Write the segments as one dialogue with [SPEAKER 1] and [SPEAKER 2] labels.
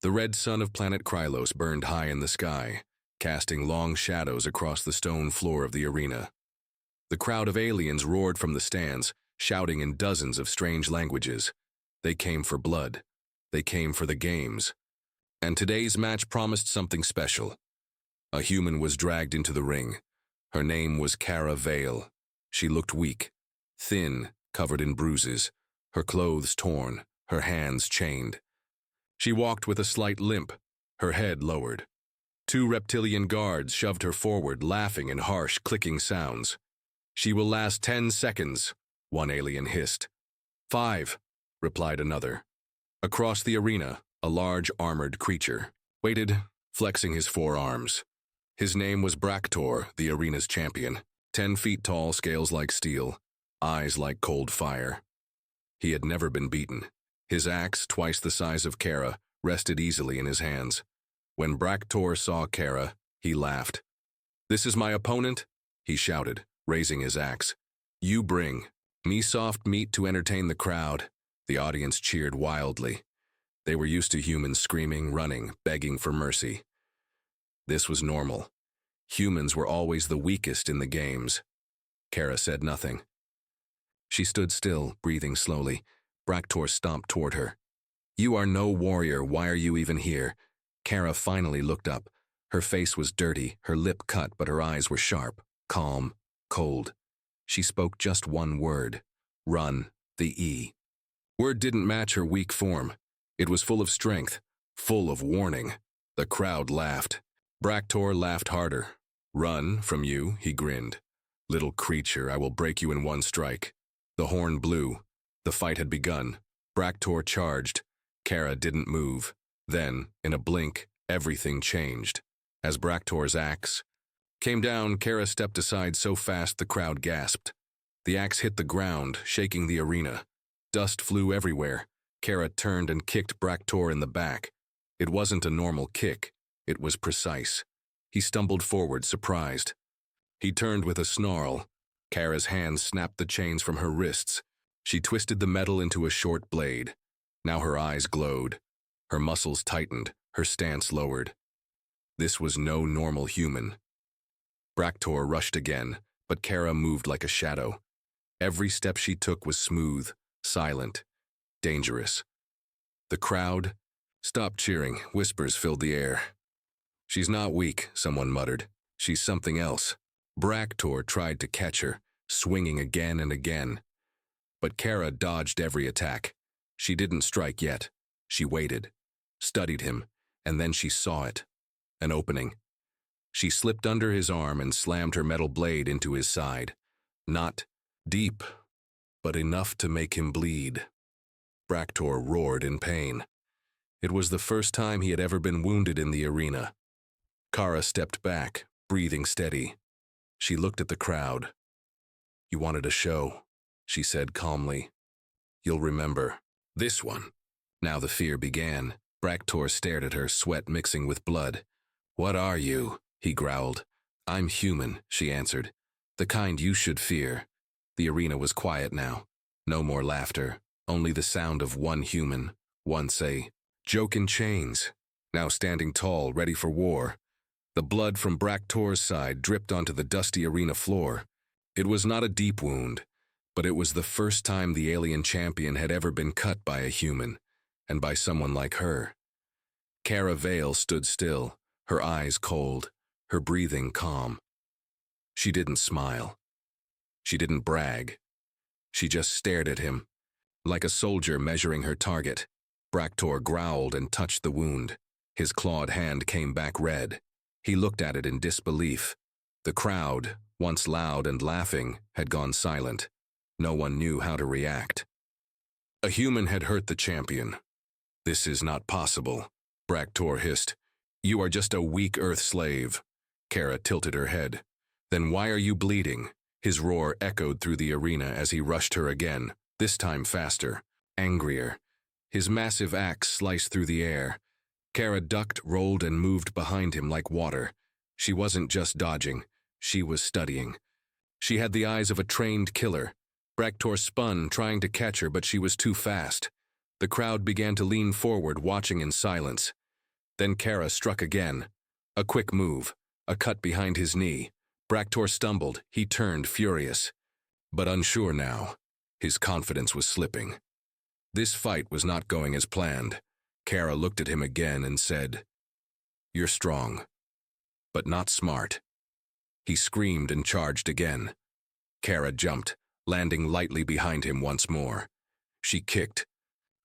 [SPEAKER 1] The red sun of planet Krylos burned high in the sky, casting long shadows across the stone floor of the arena. The crowd of aliens roared from the stands, shouting in dozens of strange languages. They came for blood. They came for the games. And today's match promised something special. A human was dragged into the ring. Her name was Kara Vale. She looked weak, thin, covered in bruises, her clothes torn, her hands chained. She walked with a slight limp, her head lowered. 2 reptilian guards shoved her forward, laughing in harsh, clicking sounds. "She will last 10 seconds, one alien hissed. 5, replied another. Across the arena, a large armored creature waited, flexing his 4 arms. His name was Bractor, the arena's champion. 10 feet tall, scales like steel, eyes like cold fire. He had never been beaten. His axe, twice the size of Kara, rested easily in his hands. When Bractor saw Kara, he laughed. "This is my opponent," he shouted, raising his axe. "You bring me soft meat to entertain the crowd." The audience cheered wildly. They were used to humans screaming, running, begging for mercy. This was normal. Humans were always the weakest in the games. Kara said nothing. She stood still, breathing slowly. Bractor stomped toward her. "You are no warrior. Why are you even here?" Kara finally looked up. Her face was dirty, her lip cut, but her eyes were sharp, calm, cold. She spoke just one word. "Run," the E. Word didn't match her weak form. It was full of strength, full of warning. The crowd laughed. Bractor laughed harder. "Run from you," he grinned. "Little creature, I will break you in one strike." The horn blew. The fight had begun. Bractor charged. Kara didn't move. Then, in a blink, everything changed. As Bractor's axe came down, Kara stepped aside so fast the crowd gasped. The axe hit the ground, shaking the arena. Dust flew everywhere. Kara turned and kicked Bractor in the back. It wasn't a normal kick. It was precise. He stumbled forward, surprised. He turned with a snarl. Kara's hands snapped the chains from her wrists. She twisted the metal into a short blade. Now her eyes glowed. Her muscles tightened, her stance lowered. This was no normal human. Bractor rushed again, but Kara moved like a shadow. Every step she took was smooth, silent, dangerous. The crowd stopped cheering. Whispers filled the air. "She's not weak," someone muttered. "She's something else." Bractor tried to catch her, swinging again and again. But Kara dodged every attack. She didn't strike yet. She waited, studied him, and then she saw it. An opening. She slipped under his arm and slammed her metal blade into his side. Not deep, but enough to make him bleed. Bractor roared in pain. It was the first time he had ever been wounded in the arena. Kara stepped back, breathing steady. She looked at the crowd. "You wanted a show," she said calmly. "You'll remember this one." Now the fear began. Bractor stared at her, sweat mixing with blood. "What are you?" he growled. "I'm human," she answered. "The kind you should fear." The arena was quiet now. No more laughter, only the sound of one human, once a joke in chains, now standing tall, ready for war. The blood from Bractor's side dripped onto the dusty arena floor. It was not a deep wound, but it was the first time the alien champion had ever been cut by a human, and by someone like her. Kara Vale stood still, her eyes cold, her breathing calm. She didn't smile. She didn't brag. She just stared at him, like a soldier measuring her target. Bractor growled and touched the wound. His clawed hand came back red. He looked at it in disbelief. The crowd, once loud and laughing, had gone silent. No one knew how to react. A human had hurt the champion. "This is not possible," Bractor hissed. "You are just a weak Earth slave." Kara tilted her head. "Then why are you bleeding?" His roar echoed through the arena as he rushed her again, this time faster, angrier. His massive axe sliced through the air. Kara ducked, rolled, and moved behind him like water. She wasn't just dodging. She was studying. She had the eyes of a trained killer. Bractor spun, trying to catch her, but she was too fast. The crowd began to lean forward, watching in silence. Then Kara struck again. A quick move, a cut behind his knee. Braktor stumbled, he turned furious. But unsure now, his confidence was slipping. This fight was not going as planned. Kara looked at him again and said, "You're strong, but not smart." He screamed and charged again. Kara jumped, landing lightly behind him once more. She kicked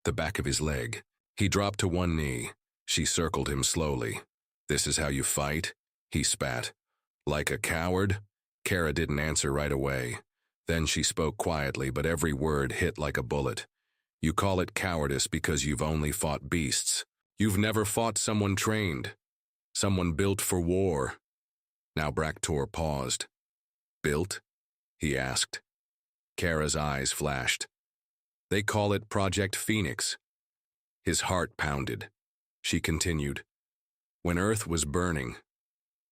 [SPEAKER 1] the back of his leg. He dropped to one knee. She circled him slowly. "This is how you fight?" he spat. "Like a coward?" Kara didn't answer right away. Then she spoke quietly, but every word hit like a bullet. "You call it cowardice because you've only fought beasts. You've never fought someone trained, someone built for war." Now Braktor paused. "Built?" he asked. Kara's eyes flashed. "They call it Project Phoenix." His heart pounded. She continued, "When Earth was burning,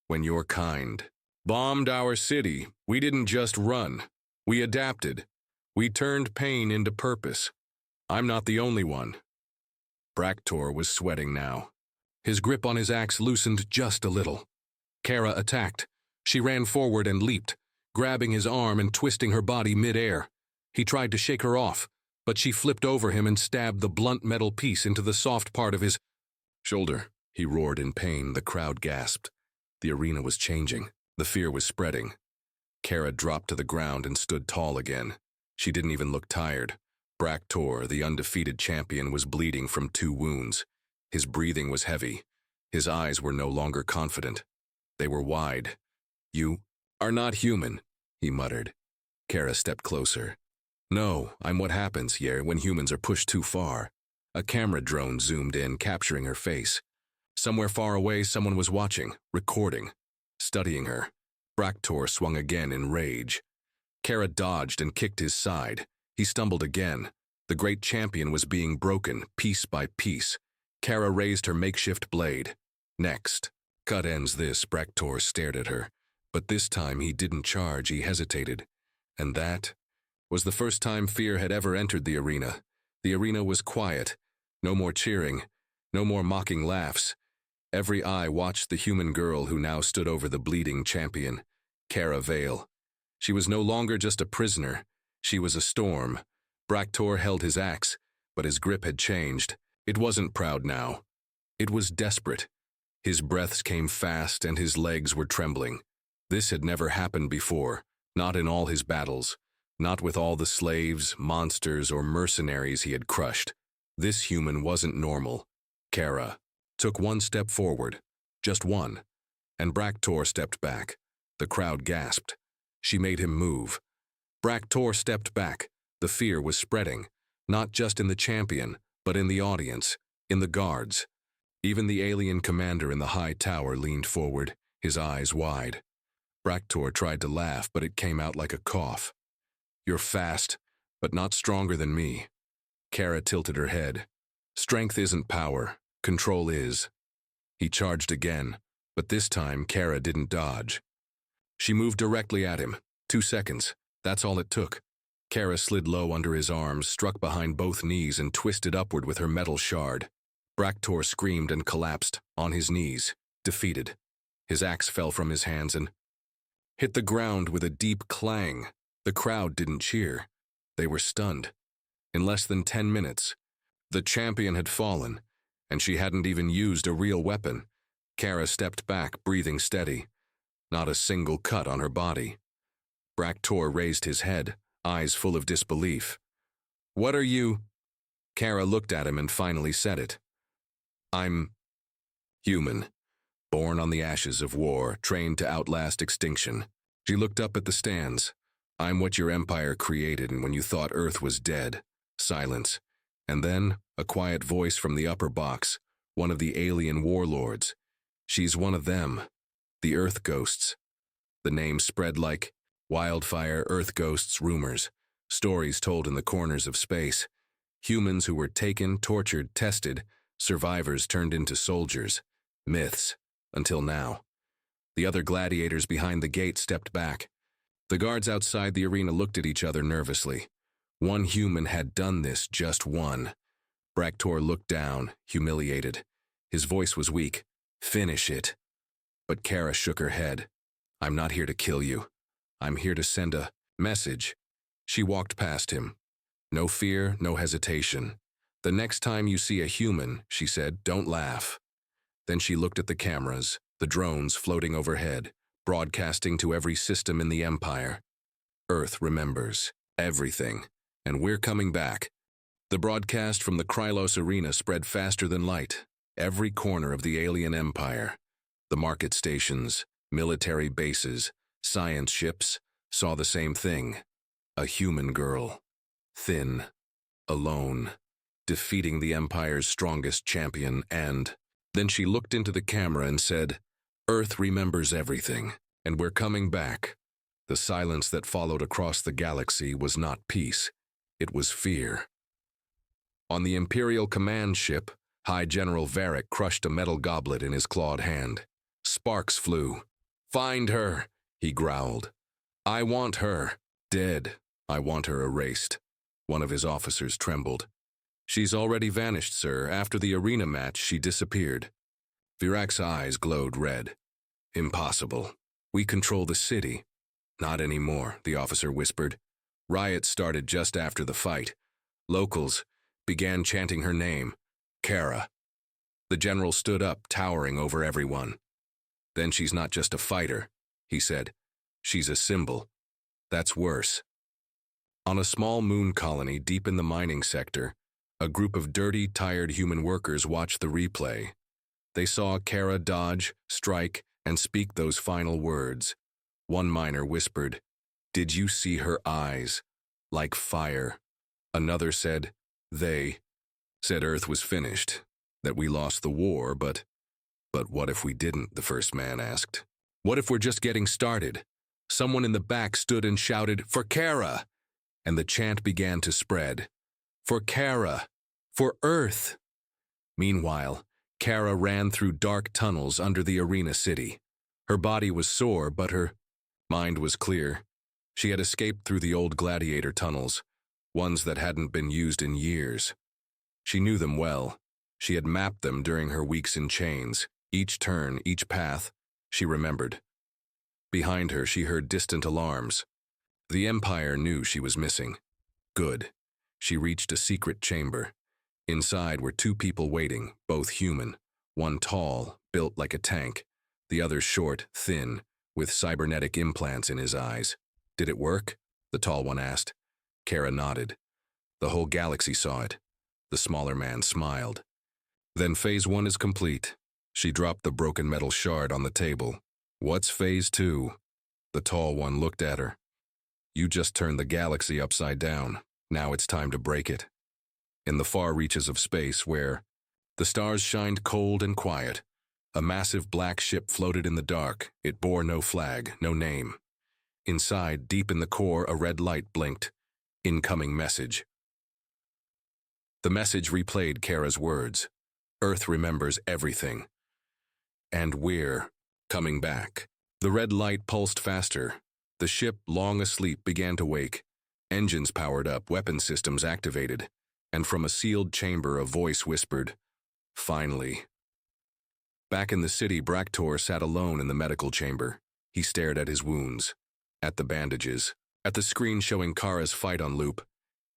[SPEAKER 1] when your kind bombed our city, we didn't just run. We adapted. We turned pain into purpose. I'm not the only one." Braktor was sweating now. His grip on his axe loosened just a little. Kara attacked. She ran forward and leaped, grabbing his arm and twisting her body mid-air. He tried to shake her off, but she flipped over him and stabbed the blunt metal piece into the soft part of his shoulder. He roared in pain. The crowd gasped. The arena was changing. The fear was spreading. Kara dropped to the ground and stood tall again. She didn't even look tired. Braktor, the undefeated champion, was bleeding from 2 wounds. His breathing was heavy. His eyes were no longer confident. They were wide. "You are not human," he muttered. Kara stepped closer. "No, I'm what happens here when humans are pushed too far." A camera drone zoomed in, capturing her face. Somewhere far away, someone was watching, recording, studying her. Braktor swung again in rage. Kara dodged and kicked his side. He stumbled again. The great champion was being broken, piece by piece. Kara raised her makeshift blade. "Next." "Cut ends this," Braktor stared at her. But this time he didn't charge, he hesitated. And that was the first time fear had ever entered the arena. The arena was quiet. No more cheering. No more mocking laughs. Every eye watched the human girl who now stood over the bleeding champion, Kara Vale. She was no longer just a prisoner. She was a storm. Braktor held his axe, but his grip had changed. It wasn't proud now. It was desperate. His breaths came fast and his legs were trembling. This had never happened before, not in all his battles, not with all the slaves, monsters, or mercenaries he had crushed. This human wasn't normal. Kara took one step forward, just one, and Braktor stepped back. The crowd gasped. She made him move. Braktor stepped back. The fear was spreading, not just in the champion, but in the audience, in the guards. Even the alien commander in the high tower leaned forward, his eyes wide. Braktor tried to laugh, but it came out like a cough. "You're fast, but not stronger than me." Kara tilted her head. "Strength isn't power. Control is." He charged again, but this time Kara didn't dodge. She moved directly at him. 2 seconds. That's all it took. Kara slid low under his arms, struck behind both knees, and twisted upward with her metal shard. Braktor screamed and collapsed, on his knees, defeated. His axe fell from his hands and hit the ground with a deep clang. The crowd didn't cheer. They were stunned. In less than 10 minutes, the champion had fallen, and she hadn't even used a real weapon. Kara stepped back, breathing steady. Not a single cut on her body. Braktor raised his head, eyes full of disbelief. "What are you?" Kara looked at him and finally said it. "I'm human, born on the ashes of war, trained to outlast extinction." She looked up at the stands. "I'm what your empire created when you thought Earth was dead." Silence. And then, a quiet voice from the upper box, one of the alien warlords. "She's one of them. The Earth Ghosts." The name spread like wildfire. Earth Ghosts rumors. Stories told in the corners of space. Humans who were taken, tortured, tested. Survivors turned into soldiers. Myths. Until now. The other gladiators behind the gate stepped back. The guards outside the arena looked at each other nervously. One human had done this, just one. Braktor looked down, humiliated. His voice was weak. "Finish it." But Kara shook her head. "I'm not here to kill you. I'm here to send a message." She walked past him. "No fear, no hesitation. The next time you see a human," she said, "don't laugh." Then she looked at the cameras, the drones floating overhead, broadcasting to every system in the Empire. "Earth remembers everything, and we're coming back." The broadcast from the Krylos arena spread faster than light. Every corner of the alien empire, the market stations, military bases, science ships, saw the same thing. A human girl, thin, alone, defeating the Empire's strongest champion, and then she looked into the camera and said, "Earth remembers everything, and we're coming back." The silence that followed across the galaxy was not peace, it was fear. On the Imperial command ship, High General Varric crushed a metal goblet in his clawed hand. Sparks flew. "Find her," he growled. "I want her dead. I want her erased." One of his officers trembled. "She's already vanished, sir. After the arena match, she disappeared." Virac's eyes glowed red. "Impossible. We control the city." "Not anymore," the officer whispered. "Riots started just after the fight. Locals began chanting her name, Kara." The general stood up, towering over everyone. "Then she's not just a fighter," he said. "She's a symbol. That's worse." On a small moon colony deep in the mining sector, a group of dirty, tired human workers watched the replay. They saw Kara dodge, strike, and speak those final words. One miner whispered, "Did you see her eyes? Like fire." Another said, "They said Earth was finished, that we lost the war, but what if we didn't?" the first man asked. "What if we're just getting started?" Someone in the back stood and shouted, "For Kara!" And the chant began to spread. "For Kara! For Earth!" Meanwhile, Kara ran through dark tunnels under the arena city. Her body was sore, but her mind was clear. She had escaped through the old gladiator tunnels, ones that hadn't been used in years. She knew them well. She had mapped them during her weeks in chains. Each turn, each path, she remembered. Behind her, she heard distant alarms. The Empire knew she was missing. Good. She reached a secret chamber. Inside were two people waiting, both human. One tall, built like a tank. The other short, thin, with cybernetic implants in his eyes. "Did it work?" the tall one asked. Kara nodded. "The whole galaxy saw it." The smaller man smiled. "Then Phase 1 is complete." She dropped the broken metal shard on the table. "What's Phase 2? The tall one looked at her. "You just turned the galaxy upside down. Now it's time to break it." In the far reaches of space, where the stars shined cold and quiet, a massive black ship floated in the dark. It bore no flag, no name. Inside, deep in the core, a red light blinked. Incoming message. The message replayed Kara's words. "Earth remembers everything. And we're coming back." The red light pulsed faster. The ship, long asleep, began to wake. Engines powered up, weapon systems activated, and from a sealed chamber a voice whispered, "Finally." Back in the city, Bractor sat alone in the medical chamber. He stared at his wounds, at the bandages, at the screen showing Kara's fight on loop.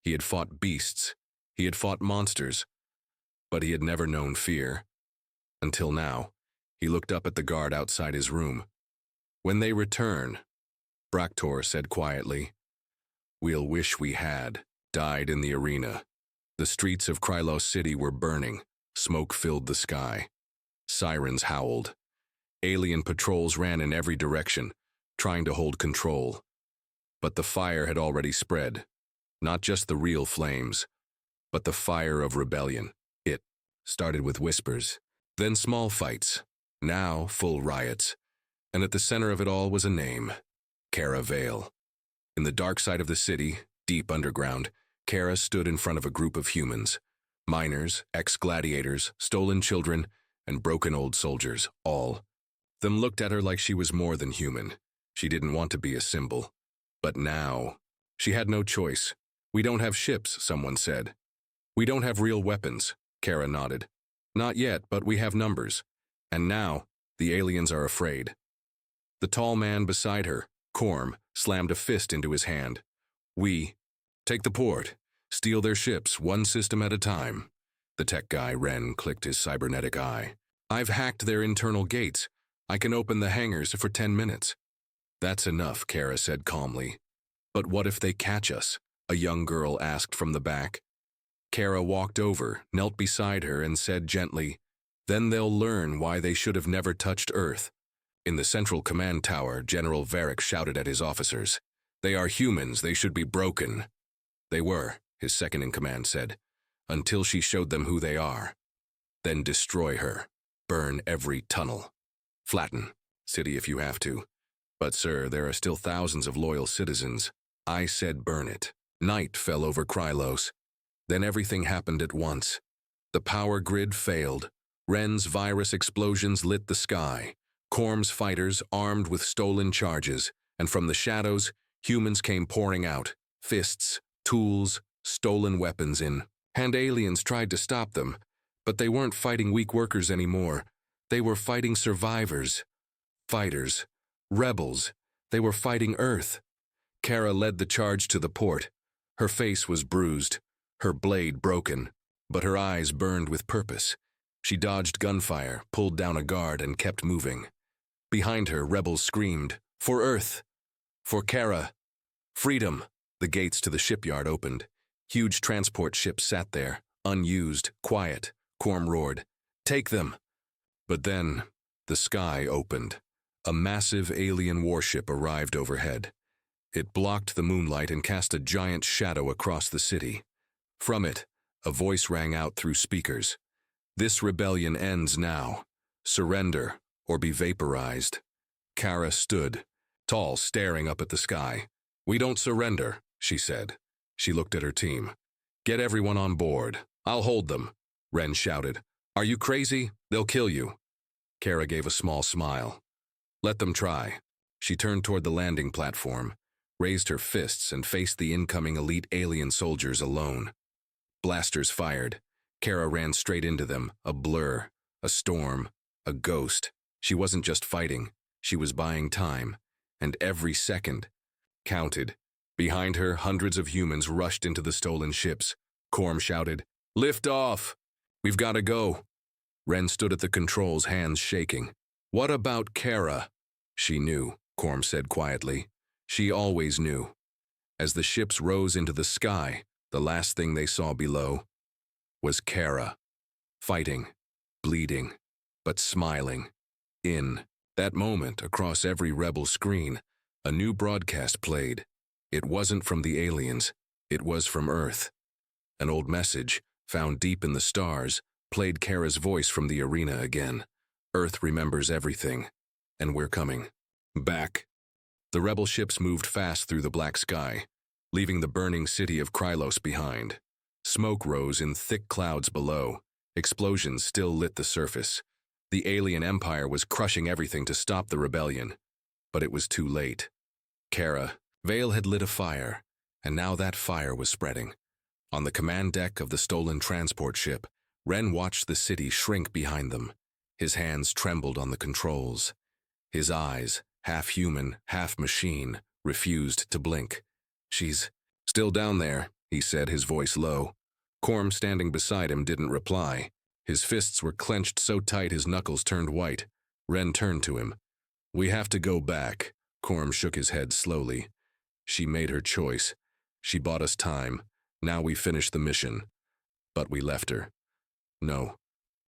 [SPEAKER 1] He had fought beasts. He had fought monsters. But he had never known fear. Until now, he looked up at the guard outside his room. "When they return," Bractor said quietly, "we'll wish we had died in the arena." The streets of Krylos City were burning. Smoke filled the sky. Sirens howled. Alien patrols ran in every direction, trying to hold control. But the fire had already spread. Not just the real flames, but the fire of rebellion. It started with whispers, then small fights, now full riots. And at the center of it all was a name, Kara Vale. In the dark side of the city, deep underground, Kara stood in front of a group of humans. Miners, ex-gladiators, stolen children, and broken old soldiers, all. Them looked at her like she was more than human. She didn't want to be a symbol. But now, she had no choice. "We don't have ships," someone said. "We don't have real weapons," Kara nodded. Not yet, but we have numbers. And now, the aliens are afraid. The tall man beside her, Corm, slammed a fist into his hand. We take the port, steal their ships, one system at a time. The tech guy, Ren, clicked his cybernetic eye. I've hacked their internal gates. I can open the hangars for 10 minutes. That's enough, Kara said calmly. But what if they catch us? A young girl asked from the back. Kara walked over, knelt beside her, and said gently, then they'll learn why they should have never touched Earth. In the central command tower, General Varric shouted at his officers. They are humans, they should be broken. They were, his second-in-command said, until she showed them who they are. Then destroy her. Burn every tunnel. Flatten. City if you have to. But, sir, there are still thousands of loyal citizens. I said burn it. Night fell over Krylos. Then everything happened at once. The power grid failed. Ren's virus explosions lit the sky. Corm's fighters armed with stolen charges, and from the shadows, humans came pouring out. Fists, tools, stolen weapons in. And aliens tried to stop them, but they weren't fighting weak workers anymore. They were fighting survivors. Fighters. Rebels. They were fighting Earth. Kara led the charge to the port. Her face was bruised, her blade broken, but her eyes burned with purpose. She dodged gunfire, pulled down a guard, and kept moving. Behind her, rebels screamed, for Earth! For Kara! Freedom! The gates to the shipyard opened. Huge transport ships sat there, unused, quiet. Corm roared, take them! But then, the sky opened. A massive alien warship arrived overhead. It blocked the moonlight and cast a giant shadow across the city. From it, a voice rang out through speakers. This rebellion ends now. Surrender, or be vaporized. Kara stood, tall, staring up at the sky. We don't surrender, she said. She looked at her team. Get everyone on board. I'll hold them, Ren shouted. Are you crazy? They'll kill you. Kara gave a small smile. Let them try. She turned toward the landing platform, raised her fists, and faced the incoming elite alien soldiers alone. Blasters fired. Kara ran straight into them, a blur, a storm, a ghost. She wasn't just fighting, she was buying time, and every second counted. Behind her, hundreds of humans rushed into the stolen ships. Corm shouted, lift off! We've got to go. Ren stood at the controls, hands shaking. What about Kara? She knew, Corm said quietly. She always knew. As the ships rose into the sky, the last thing they saw below was Kara, fighting, bleeding, but smiling. In that moment, across every rebel screen, a new broadcast played. It wasn't from the aliens, it was from Earth. An old message, found deep in the stars, played Kara's voice from the arena again. Earth remembers everything, and we're coming back. The rebel ships moved fast through the black sky, leaving the burning city of Krylos behind. Smoke rose in thick clouds below. Explosions still lit the surface. The alien empire was crushing everything to stop the rebellion. But it was too late. Vale had lit a fire, and now that fire was spreading. On the command deck of the stolen transport ship, Ren watched the city shrink behind them. His hands trembled on the controls. His eyes, half human, half machine, refused to blink. She's still down there, he said, his voice low. Corm, standing beside him, didn't reply. His fists were clenched so tight his knuckles turned white. Ren turned to him. We have to go back. Corm shook his head slowly. She made her choice. She bought us time. Now we finish the mission. But we left her. No,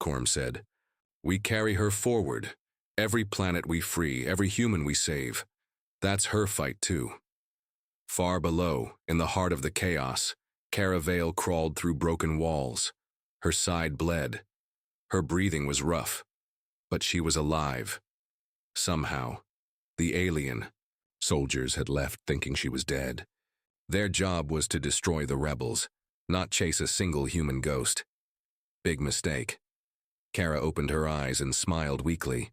[SPEAKER 1] Corm said. We carry her forward. Every planet we free, every human we save. That's her fight too. Far below, in the heart of the chaos, Kara Vale crawled through broken walls. Her side bled. Her breathing was rough. But she was alive. Somehow, the alien soldiers had left thinking she was dead. Their job was to destroy the rebels, not chase a single human ghost. Big mistake. Kara opened her eyes and smiled weakly.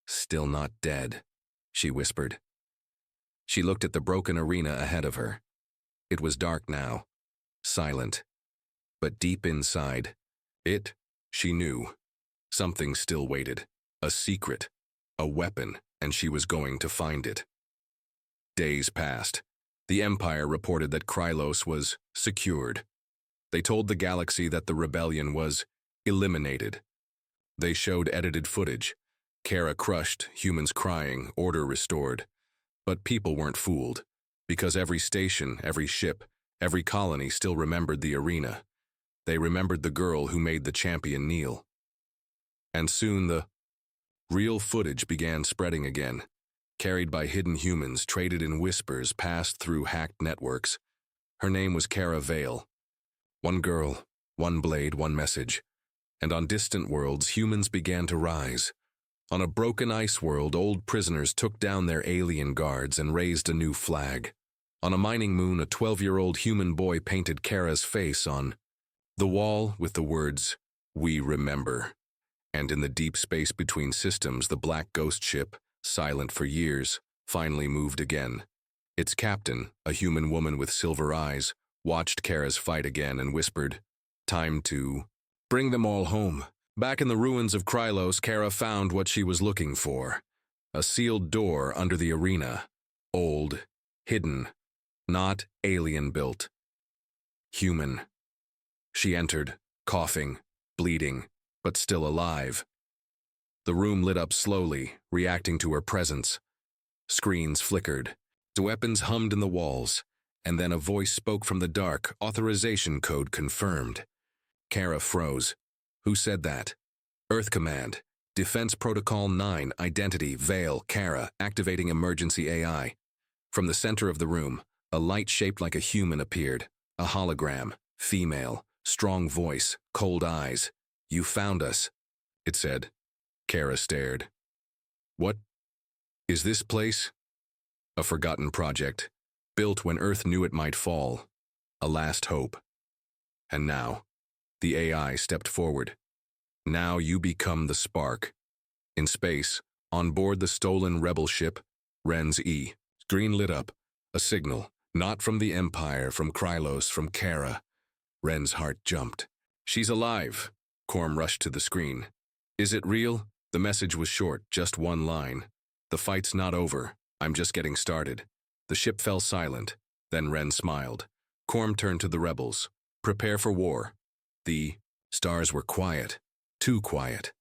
[SPEAKER 1] Still not dead, she whispered. She looked at the broken arena ahead of her. It was dark now, silent. But deep inside, she knew, Something still waited. A secret. A weapon, and she was going to find it. Days passed. The Empire reported that Krylos was secured. They told the galaxy that the rebellion was eliminated. They showed edited footage. Kara crushed, humans crying, order restored. But people weren't fooled, because every station, every ship, every colony still remembered the arena. They remembered the girl who made the champion kneel. And soon the real footage began spreading again, carried by hidden humans, traded in whispers, passed through hacked networks. Her name was Kara Vale. One girl, one blade, one message. And on distant worlds, humans began to rise. On a broken ice world, old prisoners took down their alien guards and raised a new flag. On a mining moon, a 12-year-old human boy painted Kara's face on the wall with the words, "We remember." And in the deep space between systems, the black ghost ship, silent for years, finally moved again. Its captain, a human woman with silver eyes, watched Kara's fight again and whispered, "Time to bring them all home." Back in the ruins of Krylos, Kara found what she was looking for. A sealed door under the arena. Old, hidden, not alien-built. Human. She entered, coughing, bleeding, but still alive. The room lit up slowly, reacting to her presence. Screens flickered. Weapons hummed in the walls, and then a voice spoke from the dark, authorization code confirmed. Kara froze. Who said that? Earth Command. Defense Protocol 9, Identity, Vale, Kara, activating emergency AI. From the center of the room, a light shaped like a human appeared. A hologram, female, strong voice, cold eyes. "You found us," it said. Kara stared. "What is this place?" A forgotten project, built when Earth knew it might fall. A last hope. And now, the AI stepped forward. "Now you become the spark." In space, on board the stolen rebel ship, Ren's E. Screen lit up. A signal, not from the Empire, from Krylos, from Kara. Ren's heart jumped. "She's alive." Corm rushed to the screen. "Is it real?" The message was short, just one line. "The fight's not over. I'm just getting started." The ship fell silent. Then Ren smiled. Corm turned to the rebels. "Prepare for war." The stars were quiet. Too quiet.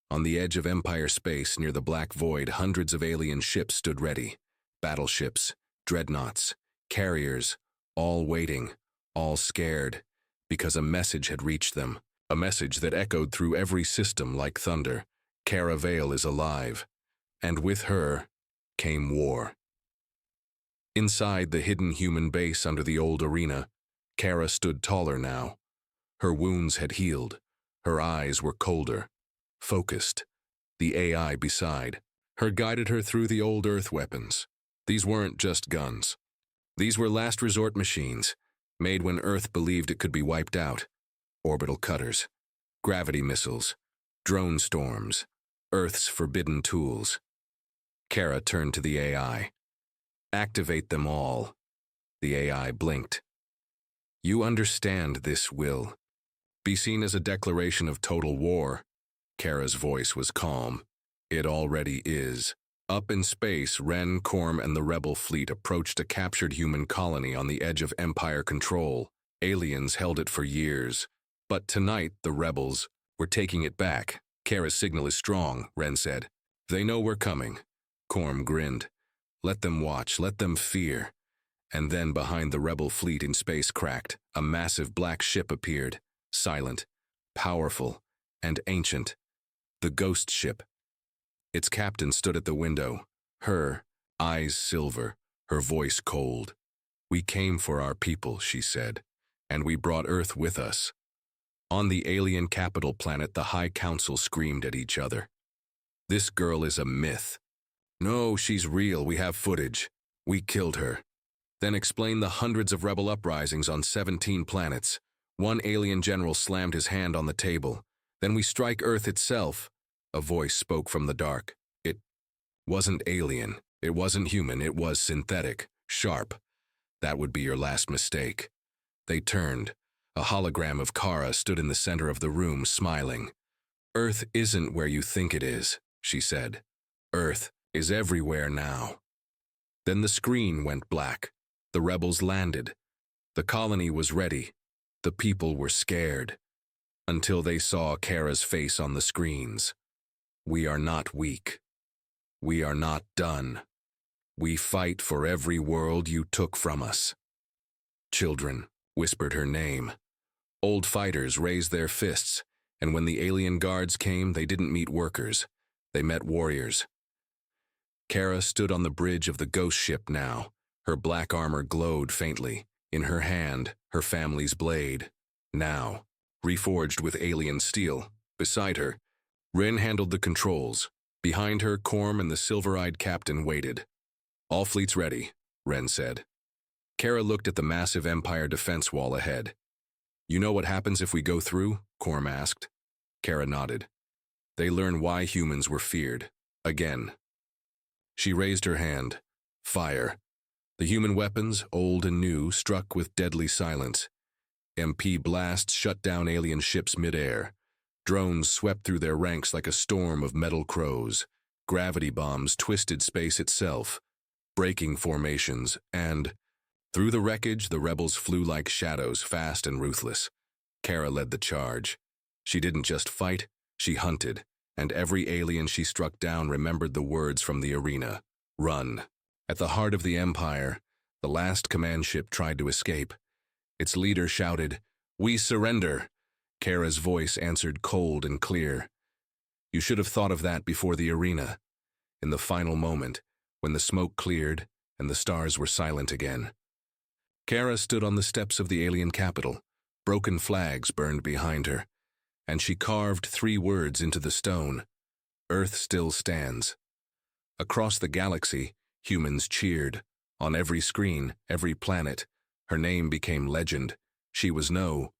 [SPEAKER 1] On the edge of Empire space, near the black void, hundreds of alien ships stood ready. Battleships, dreadnoughts, carriers, all waiting, all scared, because a message had reached them. A message that echoed through every system like thunder. Kara Vale is alive. And with her came war. Inside the hidden human base under the old arena, Kara stood taller now. Her wounds had healed. Her eyes were colder, focused. The AI beside her guided her through the old Earth weapons. These weren't just guns. These were last resort machines, made when Earth believed it could be wiped out. Orbital cutters, gravity missiles, drone storms, Earth's forbidden tools. Kara turned to the AI. "Activate them all." The AI blinked. "You understand this will be seen as a declaration of total war." Kara's voice was calm. "It already is." Up in space, Ren, Corm, and the rebel fleet approached a captured human colony on the edge of Empire control. Aliens held it for years. But tonight, the rebels were taking it back. "Kara's signal is strong," Ren said. "They know we're coming." Corm grinned. "Let them watch, let them fear." And then behind the rebel fleet in space cracked, a massive black ship appeared. Silent, powerful, and ancient. The ghost ship. Its captain stood at the window, her eyes silver, her voice cold. "We came for our people," she said, "and we brought Earth with us." On the alien capital planet, the High Council screamed at each other. "This girl is a myth." "No, she's real. We have footage. We killed her." Then explain the hundreds of rebel uprisings on 17 planets. One alien general slammed his hand on the table. "Then we strike Earth itself." A voice spoke from the dark. "It wasn't alien. It wasn't human. It was synthetic, sharp. That would be your last mistake." They turned. A hologram of Kara stood in the center of the room, smiling. Earth isn't where you think it is, she said. Earth is everywhere now. Then the screen went black. The rebels landed. The colony was ready. The people were scared. Until they saw Kara's face on the screens. We are not weak. We are not done. We fight for every world you took from us. Children whispered her name. Old fighters raised their fists, and when the alien guards came, they didn't meet workers. They met warriors. Kara stood on the bridge of the ghost ship now. Her black armor glowed faintly. In her hand, her family's blade. Now, reforged with alien steel. Beside her, Rin handled the controls. Behind her, Corm and the silver-eyed captain waited. All fleets ready, Ren said. Kara looked at the massive Empire defense wall ahead. You know what happens if we go through? Corm asked. Kara nodded. They learn why humans were feared. Again. She raised her hand. Fire. The human weapons, old and new, struck with deadly silence. MP blasts shut down alien ships mid-air. Drones swept through their ranks like a storm of metal crows. Gravity bombs twisted space itself, breaking formations, and through the wreckage, the rebels flew like shadows, fast and ruthless. Kara led the charge. She didn't just fight, she hunted, and every alien she struck down remembered the words from the arena. Run. At the heart of the Empire, the last command ship tried to escape. Its leader shouted, "We surrender!" Kara's voice answered cold and clear. You should have thought of that before the arena. In the final moment, when the smoke cleared and the stars were silent again. Kara stood on the steps of the alien capital. Broken flags burned behind her, and she carved 3 words into the stone. Earth still stands. Across the galaxy, humans cheered. On every screen, every planet, her name became legend. She was no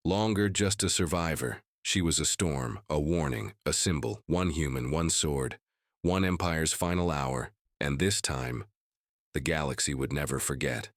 [SPEAKER 1] longer just a survivor. She was a storm, a warning, a symbol, one human, one sword, one empire's final hour, and this time, the galaxy would never forget.